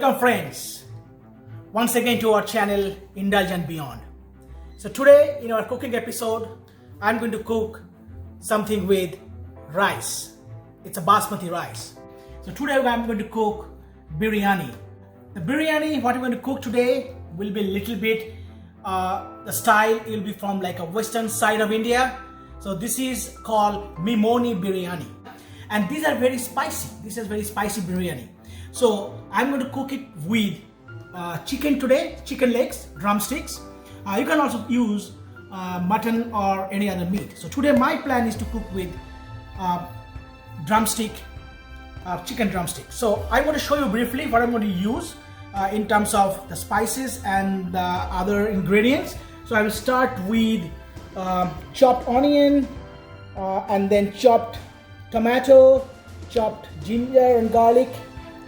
Welcome friends, once again to our channel Indulge and Beyond. So today in our cooking episode, I'm going to cook something with rice. It's a Basmati rice. So today I'm going to cook biryani. The biryani, what I'm going to cook today will be a little bit, the style will be from like a western side of India. So this is called Memoni Biryani. And these are very spicy. This is very spicy biryani. So I'm going to cook it with chicken today, chicken legs, drumsticks. You can also use mutton or any other meat. So today my plan is to cook with drumstick, chicken drumstick. So I'm going to show you briefly what I'm going to use in terms of the spices and the other ingredients. So I will start with chopped onion and then chopped tomato, chopped ginger and garlic,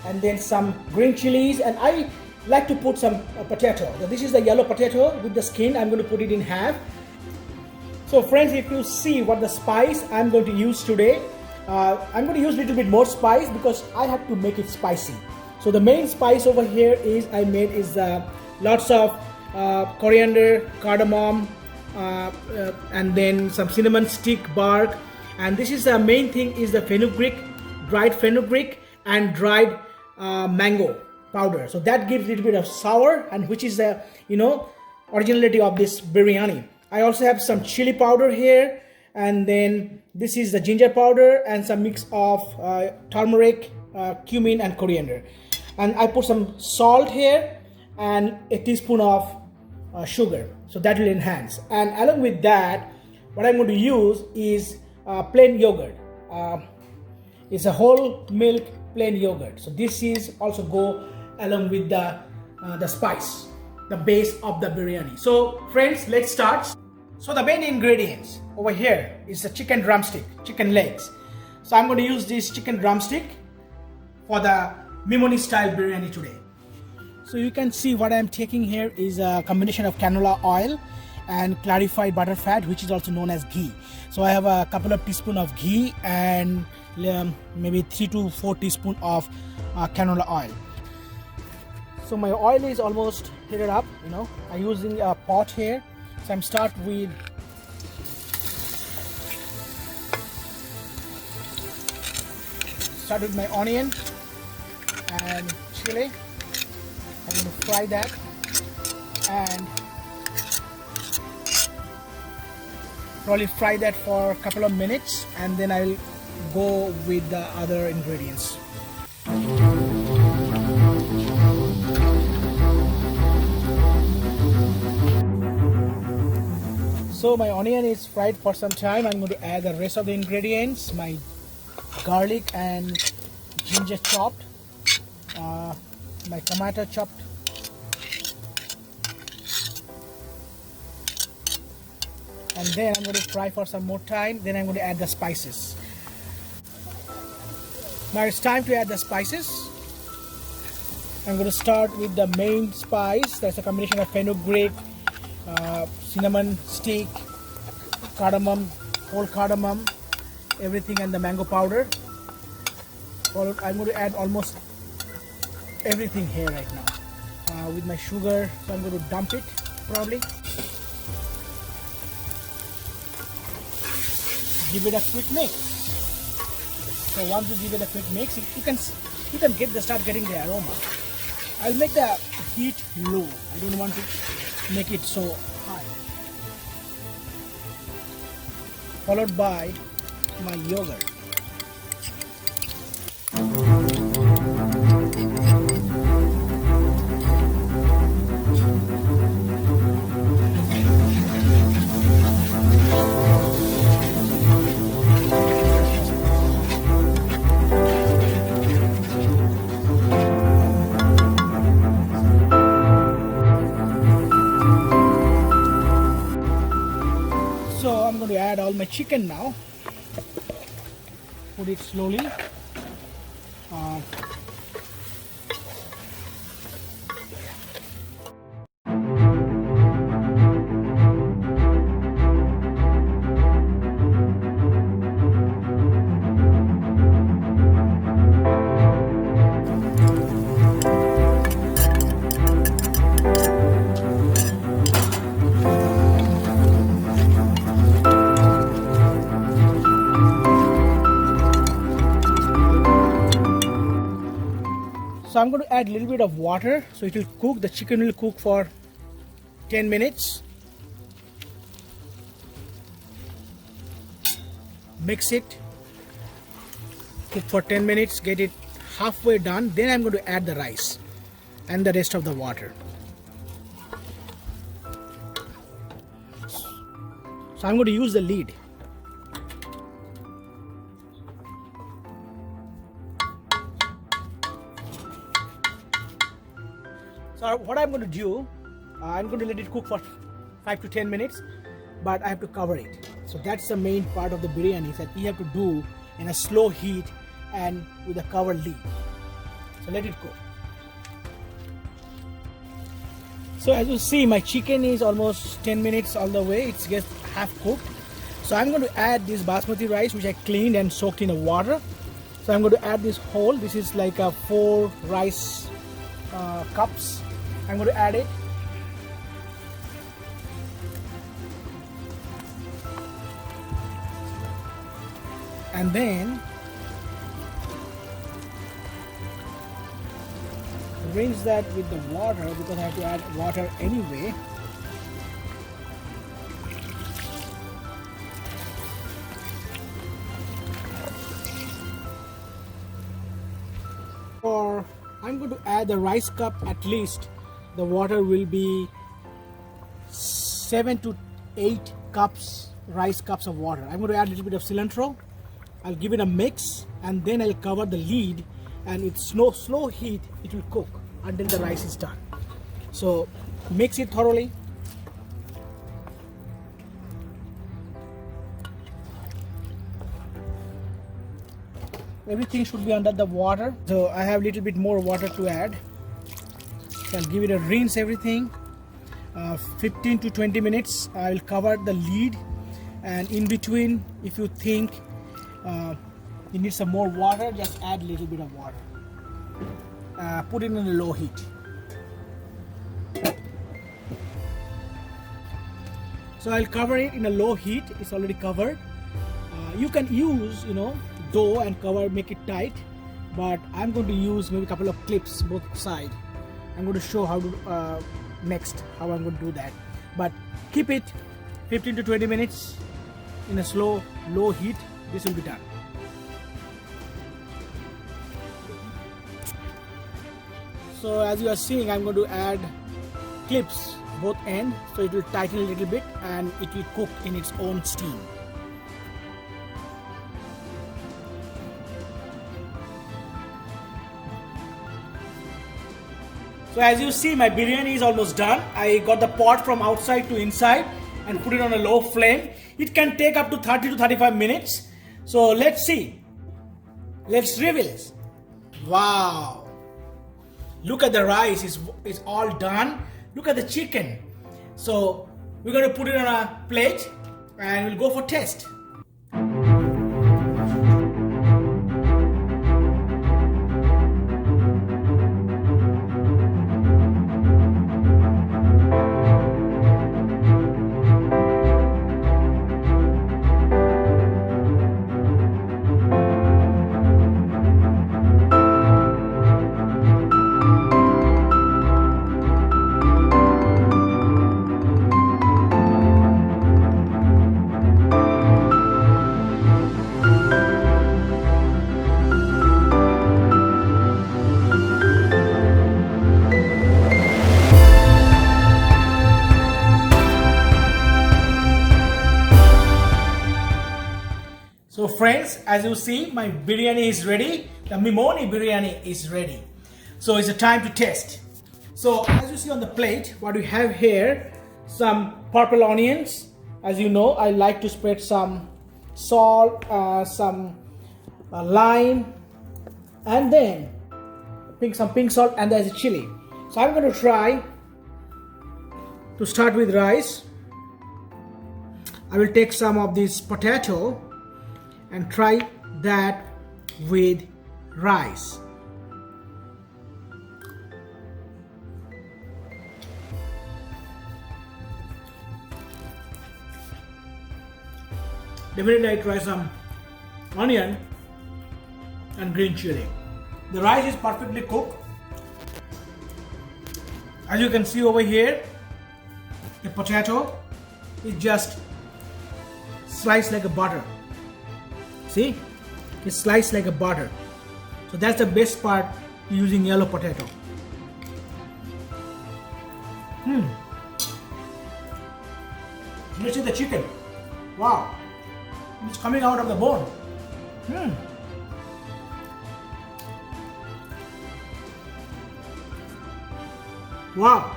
and then some green chilies, and I like to put some potato. So this is the yellow potato with the skin. I'm going to put it in half. So friends, if you see what the spice I'm going to use today, I'm going to use a little bit more spice because I have to make it spicy. So the main spice over here is lots of coriander, cardamom, and then some cinnamon stick bark. And this is the main thing is the fenugreek, dried fenugreek and dried mango powder. So that gives a little bit of sour, and which is the originality of this biryani. I also have some chili powder here, and then this is the ginger powder and some mix of turmeric, cumin and coriander. And I put some salt here and a teaspoon of sugar. So that will enhance. And along with that, what I'm going to use is plain yogurt. It's a whole milk plain yogurt. So this is also go along with the spice, the base of the biryani. So friends, let's start. So the main ingredients over here is the chicken drumstick, chicken legs. So I'm going to use this chicken drumstick for the Memoni style biryani today. So you can see what I'm taking here is a combination of canola oil and clarified butter fat, which is also known as ghee. So I have a couple of teaspoons of ghee and maybe 3 to 4 teaspoons of canola oil. So my oil is almost heated up. I'm using a pot here. So I'm start with my onion and chili. I'm going to fry that and probably fry that for a couple of minutes, and then I'll go with the other ingredients. So my onion is fried for some time. I'm going to add the rest of the ingredients, my garlic and ginger chopped, my tomato chopped, and then I'm going to fry for some more time. Then I'm going to add the spices. Now it's time to add the spices. I'm going to start with the main spice. That's a combination of fenugreek, cinnamon stick, cardamom, whole cardamom, everything, and the mango powder. I'm going to add almost everything here right now with my sugar. So I'm going to dump it probably. Give it a quick mix. So once you give it a quick mix, you can start getting the aroma. I'll make the heat low. I don't want to make it so high. Followed by my yogurt. So I'm going to add all my chicken now. Put it slowly. So I'm going to add a little bit of water, so it will cook. The chicken will cook for 10 minutes. Mix it, cook for 10 minutes, get it halfway done. Then I'm going to add the rice and the rest of the water. So I'm going to use the lid. So what I'm going to do, I'm going to let it cook for 5 to 10 minutes, but I have to cover it. So that's the main part of the biryani, that you have to do in a slow heat and with a covered lid. So let it cook. So as you see, my chicken is almost 10 minutes all the way. It's just half cooked. So I'm going to add this basmati rice, which I cleaned and soaked in the water. So I'm going to add this whole. This is like a 4 rice cups. I'm going to add it. And then rinse that with the water, because I have to add water anyway. Or I'm going to add the rice cup, at least the water will be 7 to 8 cups, rice cups of water. I'm going to add a little bit of cilantro. I'll give it a mix, and then I'll cover the lid, and with slow heat it will cook until the rice is done. So mix it thoroughly. Everything should be under the water. So I have a little bit more water to add. So I'll give it a rinse everything. 15 to 20 minutes. I'll cover the lid, and in between, if you think you need some more water, just add a little bit of water. Put it in a low heat. So I'll cover it in a low heat. It's already covered. You can use, dough and cover, make it tight, but I'm going to use maybe a couple of clips both side. I'm going to show how to next how I'm going to do that. But keep it 15 to 20 minutes in a low heat. This will be done. So as you are seeing, I'm going to add clips both ends, so it will tighten a little bit and it will cook in its own steam. So as you see, my biryani is almost done. I got the pot from outside to inside and put it on a low flame. It can take up to 30 to 35 minutes. So let's see. Let's reveal. Wow. Look at the rice, it's all done. Look at the chicken. So we're going to put it on a plate and we'll go for taste. So friends, as you see, my biryani is ready. The Memoni Biryani is ready. So it's a time to taste. So as you see on the plate, what we have here, some purple onions. As you know, I like to spread some salt, some lime, and then some pink salt, and there's a chili. So I'm going to try to start with rice. I will take some of this potato and try that with rice. Definitely I try some onion and green chili. The rice is perfectly cooked. As you can see over here, the potato is just sliced like a butter. See? It's sliced like a butter. So that's the best part using yellow potato. Let's see the chicken. Wow. It's coming out of the bone. Wow.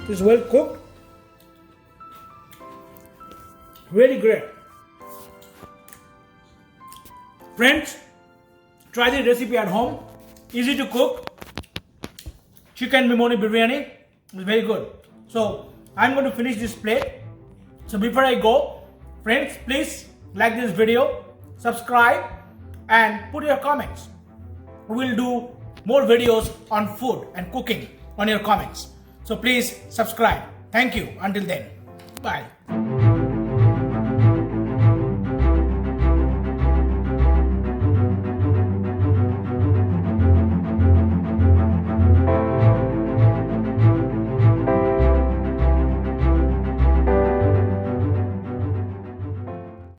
It's well cooked. Really great. Friends, try the recipe at home. Easy to cook. Chicken Memoni Biryani is very good. So I'm going to finish this plate. So before I go, friends, please like this video, subscribe, and put your comments. We will do more videos on food and cooking on your comments. So please subscribe. Thank you. Until then, bye.